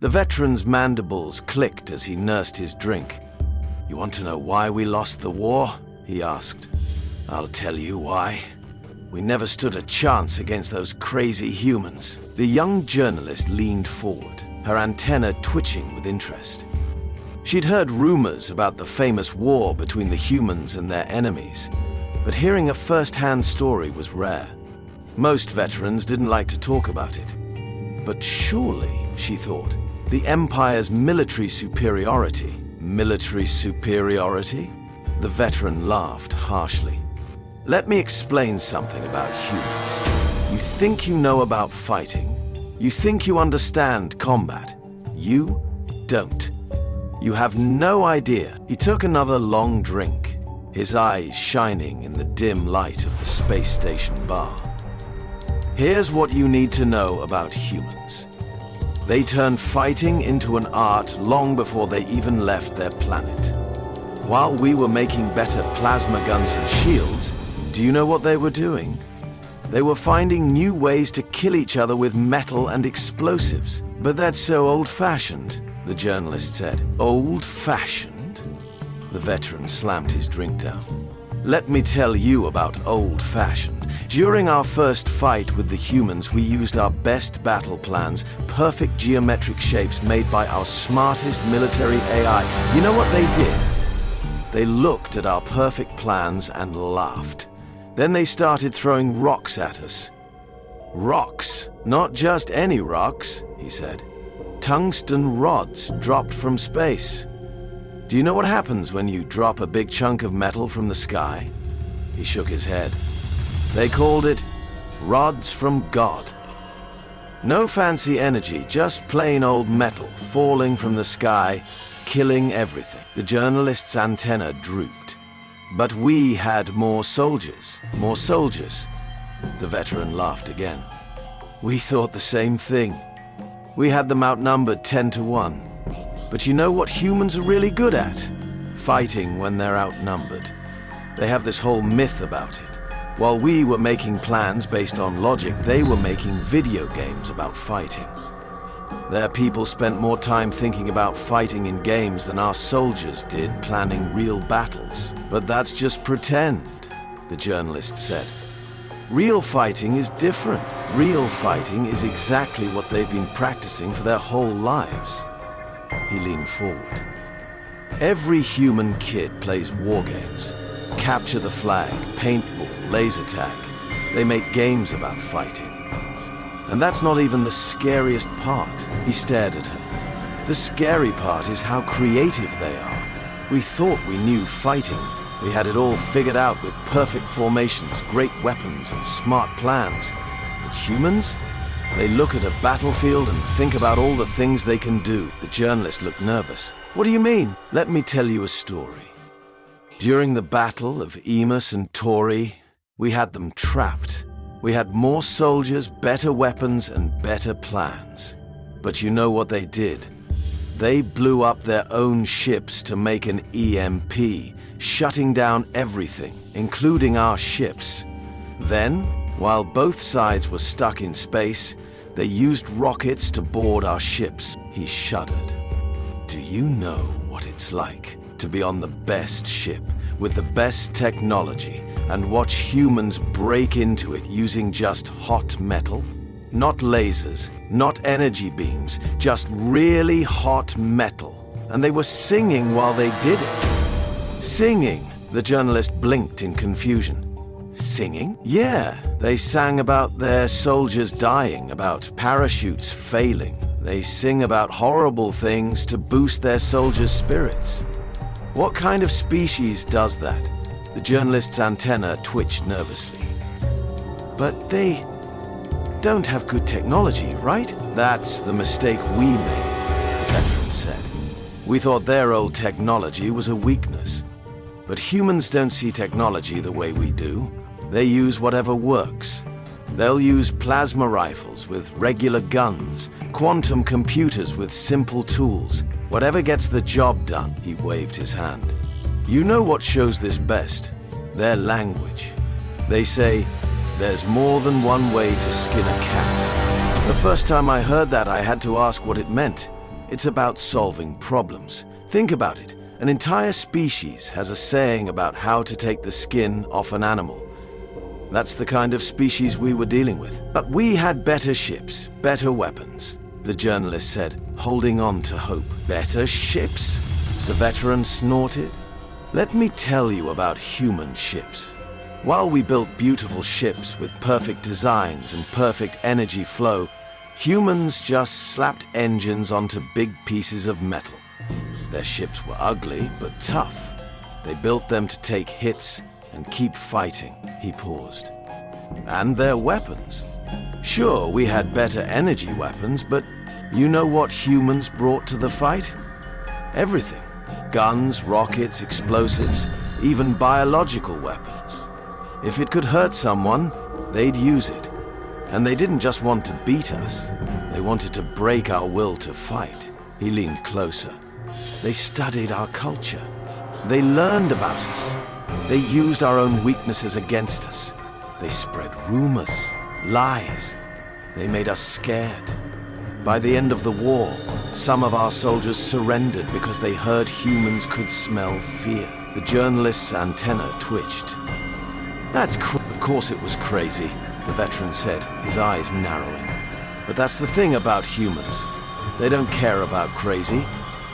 The veteran's mandibles clicked as he nursed his drink. "You want to know why we lost the war?" he asked. "I'll tell you why. We never stood a chance against those crazy humans." The young journalist leaned forward, her antenna twitching with interest. She'd heard rumors about the famous war between the humans and their enemies, but hearing a first-hand story was rare. Most veterans didn't like to talk about it. But surely, she thought, the Empire's military superiority. Military superiority? The veteran laughed harshly. "Let me explain something about humans. You think you know about fighting. You think you understand combat. You don't. You have no idea." He took another long drink, his eyes shining in the dim light of the space station bar. "Here's what you need to know about humans. They turned fighting into an art long before they even left their planet. While we were making better plasma guns and shields, do you know what they were doing? They were finding new ways to kill each other with metal and explosives. But that's so old-fashioned," the journalist said. "Old-fashioned?" The veteran slammed his drink down. "Let me tell you about old-fashioned. During our first fight with the humans, we used our best battle plans, perfect geometric shapes made by our smartest military AI. You know what they did? They looked at our perfect plans and laughed. Then they started throwing rocks at us." "Rocks? Not just any rocks," he said. "Tungsten rods dropped from space. Do you know what happens when you drop a big chunk of metal from the sky?" He shook his head. "They called it rods from God. No fancy energy, just plain old metal falling from the sky, killing everything." The journalist's antenna drooped. "But we had more soldiers. More soldiers." The veteran laughed again. "We thought the same thing. We had them outnumbered 10 to 1. But you know what humans are really good at? Fighting when they're outnumbered. They have this whole myth about it. While we were making plans based on logic, they were making video games about fighting. Their people spent more time thinking about fighting in games than our soldiers did planning real battles. But that's just pretend," the journalist said. "Real fighting is different. Real fighting is exactly what they've been practicing for their whole lives." He leaned forward. "Every human kid plays war games. Capture the flag, paintball, laser tag. They make games about fighting. And that's not even the scariest part." He stared at her. "The scary part is how creative they are. We thought we knew fighting. We had it all figured out with perfect formations, great weapons, and smart plans. But humans? They look at a battlefield and think about all the things they can do." The journalist looked nervous. "What do you mean?" "Let me tell you a story. During the Battle of Emus and Tori, we had them trapped. We had more soldiers, better weapons, and better plans. But you know what they did? They blew up their own ships to make an EMP, shutting down everything, including our ships. Then, while both sides were stuck in space, they used rockets to board our ships." He shuddered. "Do you know what it's like to be on the best ship, with the best technology, and watch humans break into it using just hot metal? Not lasers, not energy beams, just really hot metal. And they were singing while they did it." "Singing?" The journalist blinked in confusion. "Singing?" "Yeah, they sang about their soldiers dying, about parachutes failing. They sing about horrible things to boost their soldiers' spirits." "What kind of species does that?" The journalist's antenna twitched nervously. "But they don't have good technology, right?" "That's the mistake we made," the veteran said. "We thought their old technology was a weakness. But humans don't see technology the way we do. They use whatever works. They'll use plasma rifles with regular guns, quantum computers with simple tools. Whatever gets the job done." He waved his hand. "You know what shows this best? Their language. They say, 'There's more than one way to skin a cat.' The first time I heard that, I had to ask what it meant. It's about solving problems. Think about it. An entire species has a saying about how to take the skin off an animal. That's the kind of species we were dealing with. But we had better ships, better weapons, the journalist said, holding on to hope. Better ships? The veteran snorted. Let me tell you about human ships. While we built beautiful ships with perfect designs and perfect energy flow, humans just slapped engines onto big pieces of metal. Their ships were ugly, but tough. They built them to take hits and keep fighting. He paused. And their weapons. Sure, we had better energy weapons, but you know what humans brought to the fight? Everything. Guns, rockets, explosives, even biological weapons. If it could hurt someone, they'd use it. And they didn't just want to beat us. They wanted to break our will to fight. He leaned closer. They studied our culture. They learned about us. They used our own weaknesses against us. They spread rumors, lies. They made us scared. By the end of the war, some of our soldiers surrendered because they heard humans could smell fear. The journalist's antenna twitched. Of course it was crazy, the veteran said, his eyes narrowing. But that's the thing about humans. They don't care about crazy.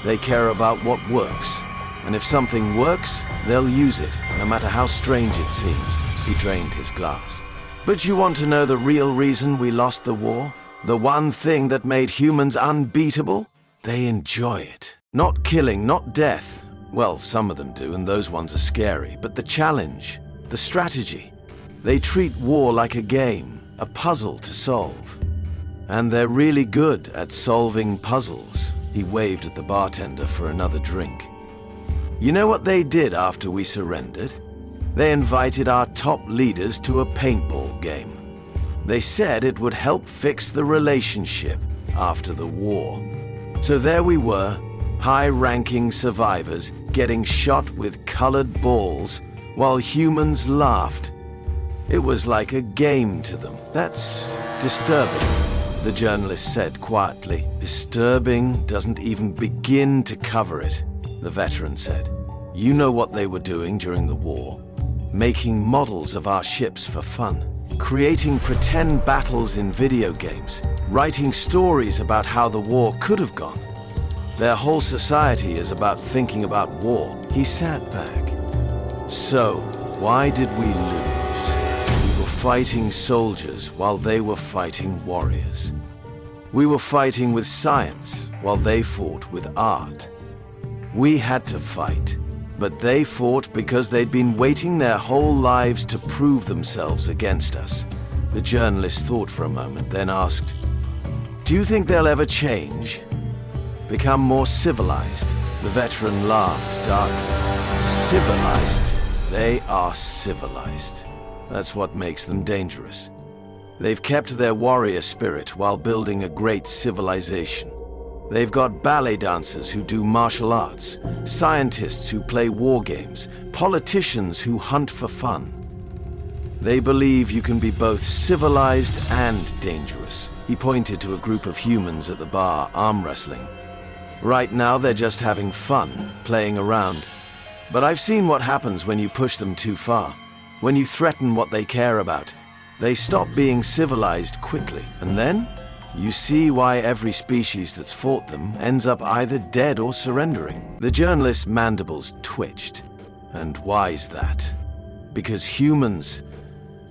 They care about what works. And if something works, they'll use it, no matter how strange it seems. He drained his glass. But you want to know the real reason we lost the war? The one thing that made humans unbeatable? They enjoy it. Not killing, not death. Well, some of them do, and those ones are scary. But the challenge, the strategy. They treat war like a game, a puzzle to solve. And they're really good at solving puzzles. He waved at the bartender for another drink. You know what they did after we surrendered? They invited our top leaders to a paintball game. They said it would help fix the relationship after the war. So there we were, high-ranking survivors getting shot with colored balls while humans laughed. It was like a game to them. That's disturbing, the journalist said quietly. Disturbing doesn't even begin to cover it, the veteran said. You know what they were doing during the war? Making models of our ships for fun. Creating pretend battles in video games. Writing stories about how the war could have gone. Their whole society is about thinking about war. He sat back. So, why did we lose? We were fighting soldiers while they were fighting warriors. We were fighting with science while they fought with art. We had to fight, but they fought because they'd been waiting their whole lives to prove themselves against us. The journalist thought for a moment, then asked, "Do you think they'll ever change? Become more civilized?" The veteran laughed darkly. Civilized? They are civilized. That's what makes them dangerous. They've kept their warrior spirit while building a great civilization. They've got ballet dancers who do martial arts, scientists who play war games, politicians who hunt for fun. They believe you can be both civilized and dangerous. He pointed to a group of humans at the bar, arm wrestling. Right now they're just having fun, playing around. But I've seen what happens when you push them too far. When you threaten what they care about, they stop being civilized quickly. And then you see why every species that's fought them ends up either dead or surrendering. The journalist's mandibles twitched. And why's that? Because humans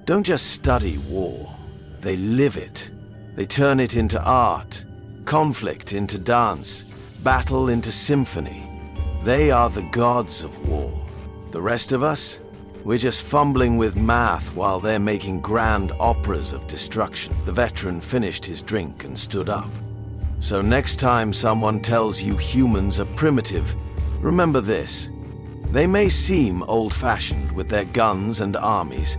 don't just study war, they live it. They turn it into art, conflict into dance, battle into symphony. They are the gods of war. The rest of us, we're just fumbling with math while they're making grand operas of destruction. The veteran finished his drink and stood up. So next time someone tells you humans are primitive, remember this. They may seem old-fashioned with their guns and armies,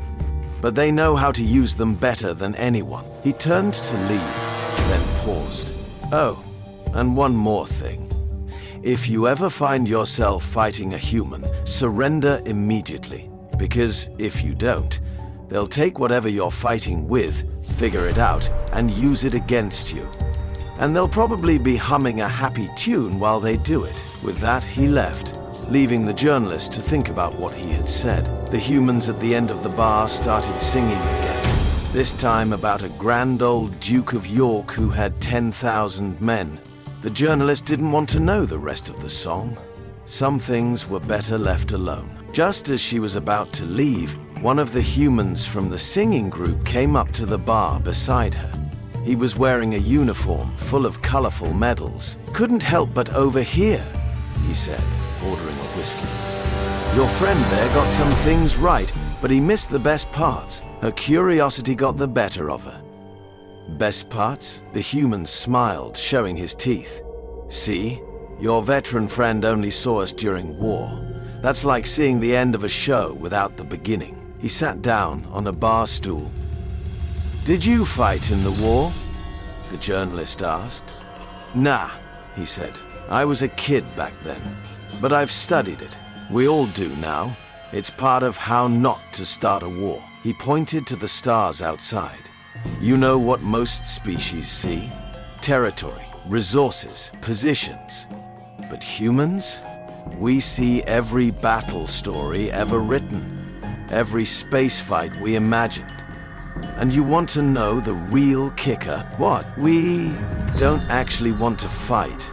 but they know how to use them better than anyone. He turned to leave, then paused. Oh, and one more thing. If you ever find yourself fighting a human, surrender immediately. Because if you don't, they'll take whatever you're fighting with, figure it out, and use it against you. and they'll probably be humming a happy tune while they do it. With that, he left, leaving the journalist to think about what he had said. The humans at the end of the bar started singing again, this time about a grand old Duke of York who had 10,000 men. The journalist didn't want to know the rest of the song. Some things were better left alone. Just as she was about to leave, one of the humans from the singing group came up to the bar beside her. He was wearing a uniform full of colorful medals. "Couldn't help but overhear," he said, ordering a whiskey. "Your friend there got some things right, but he missed the best parts. Her curiosity got the better of her." "Best parts?" The human smiled, showing his teeth. "See? Your veteran friend only saw us during war. That's like seeing the end of a show without the beginning." He sat down on a bar stool. "Did you fight in the war?" the journalist asked. "Nah," he said. "I was a kid back then. But I've studied it. We all do now. It's part of how not to start a war." He pointed to the stars outside. "You know what most species see? Territory, resources, positions. But humans? We see every battle story ever written, every space fight we imagined. And you want to know the real kicker? What? We don't actually want to fight.